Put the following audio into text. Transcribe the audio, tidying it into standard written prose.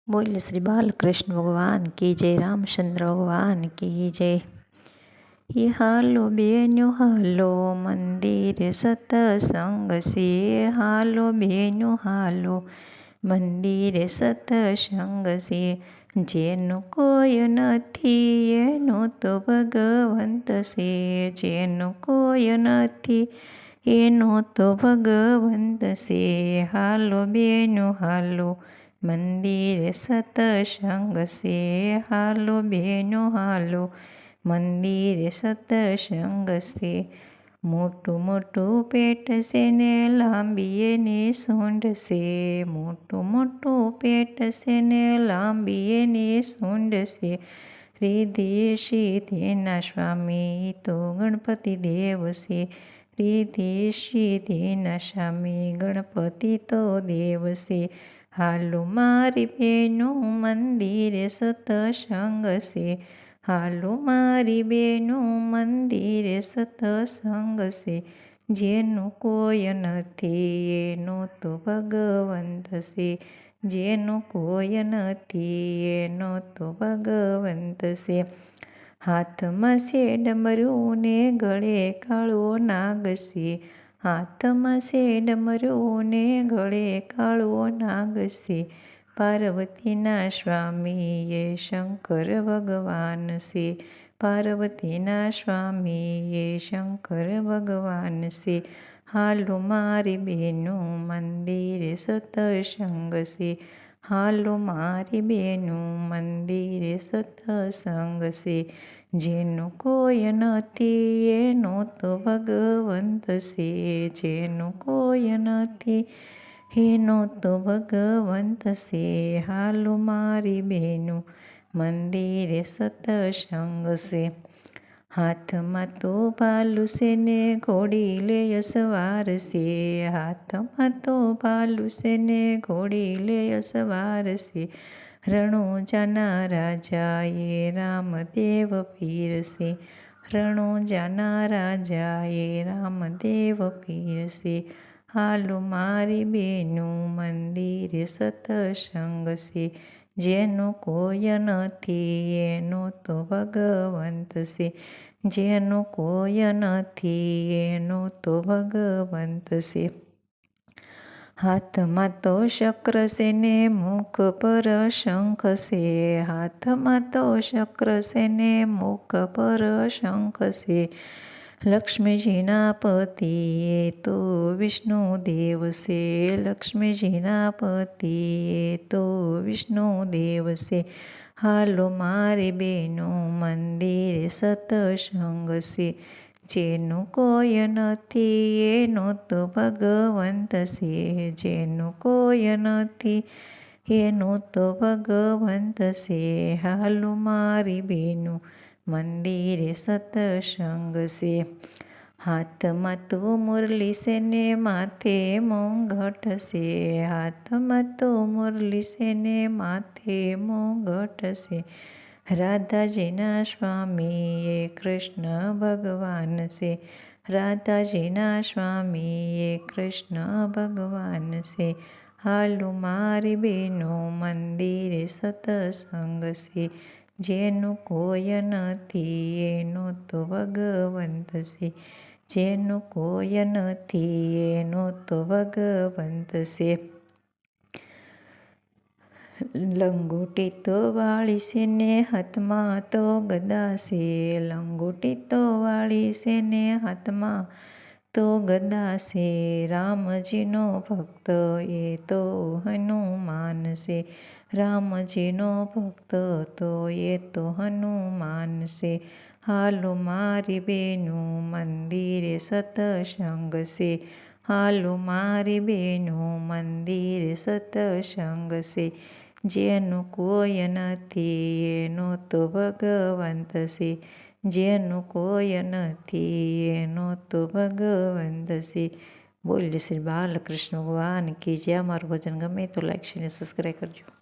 बोल श्री बालकृष्ण भगवान की जय, रामचंद्र भगवान की जय। ये हालो बेन्यो हालो मंदिर सतसंग से, हालो बेन्यो हालो मंदिर सतसंग से। जेनु कोई नथी एनु तो भगवंत से, जेनु कोई नथी एनु तो भगवंत से। हालो बेन्यो हालो मंदिर सतसंग से, हालो बेनो हालो मंदिर सतसंग से। मोटू मोटू पेट से ने लांबी ने सूंड से, मोटू मोटू पेट से ने लांबी ने सूंड से। रिद्धि सिद्धि ना स्वामी तो गणपति देव से, रिद्धि सिद्धि ना स्वामी गणपति तो देव से। हालो मारी बेनो मंदिर सतसंग से, हालो मारी बेनो मंदिर सतसंग से। जेनु कोई नथी एनु तो भगवंत से, जेनु कोई नथी एनु तो भगवंत से। हाथमां से डमरू ने गळे काळो नाग से, हाथमां से डमरू ने गळे काळो नाग से। पार्वतीना स्वामी ये शंकर भगवान से, पार्वतीना स्वामी ये शंकर भगवान से। हालो मारी बेनो मंदिर सतसंग से, हालो मारी बेनो मंदिर सतसंग से। जेनु कोई नथी एनु तो भगवंत से, जेनु कोई नथी एनु तो भगवंत से। हालो मारी बेनो मंदिर सतसंग से। हाथमां तो भालू से ने घोड़ी ले सवार से, हाथमां तो भालू से ने घोड़ी ले सवार से। रणुजाना राजा ये रामदेव पीर से, रणुजाना राजा ये रामदेव पीर से। हालो मारी बेनो मंदिर सतसंग से, जेनु कोई नथी एनु तो भगवंत से, जेनु कोई नथी एनु तो भगवंत से। हाथमां तो चक्र से ने मुख पर शंख से, हाथमां तो चक्र से ने मुख पर शंख से। लक्ष्मीजीना पति ये तो विष्णु देव से, लक्ष्मीजीना पति ये तो विष्णु देव से। हालो मारी बेनो मंदिर सतसंग से, जेनु कोई नथी एनु तो भगवंत से, जेनु कोई नथी एनु तो भगवंत से। हालो मारी बेनो मंदिर सतसंग से। हाथमां तो मुरली से ने माथे मोंघट से, हाथमां तो मुरली से ने माथे मोंघट से। राधाजीना स्वामी ये कृष्ण भगवान से, राधाजीना स्वामी ये कृष्ण भगवान से। हालो मारी बेनो मंदिर सतसंग से, जेनु कोई नथी एनु तो भगवंत से, जेनु कोई नथी एनु तो भगवंत से। लंगोटी तो वाली से ने हाथमां तो गदा से, लंगोटी तो वाली से ने हाथमां तो गदा से। रामजीनो भक्त ये तो हनुमान से, रामजीनो भक्त तो ये तो हनुमान से। हालो मारी बेनो मंदिर सतसंग से, हालो मारी बेनो मंदिर सतसंग से। जेनु कोई नथी एनु तो भगवंत से, जेनु कोई नथी एनु तो भगवंत से। बोल श्री बालकृष्ण भगवान की जय। हमाરું ભજન ગમે તો લાઈક શેર સબસ્ક્રાઈબ કરજો।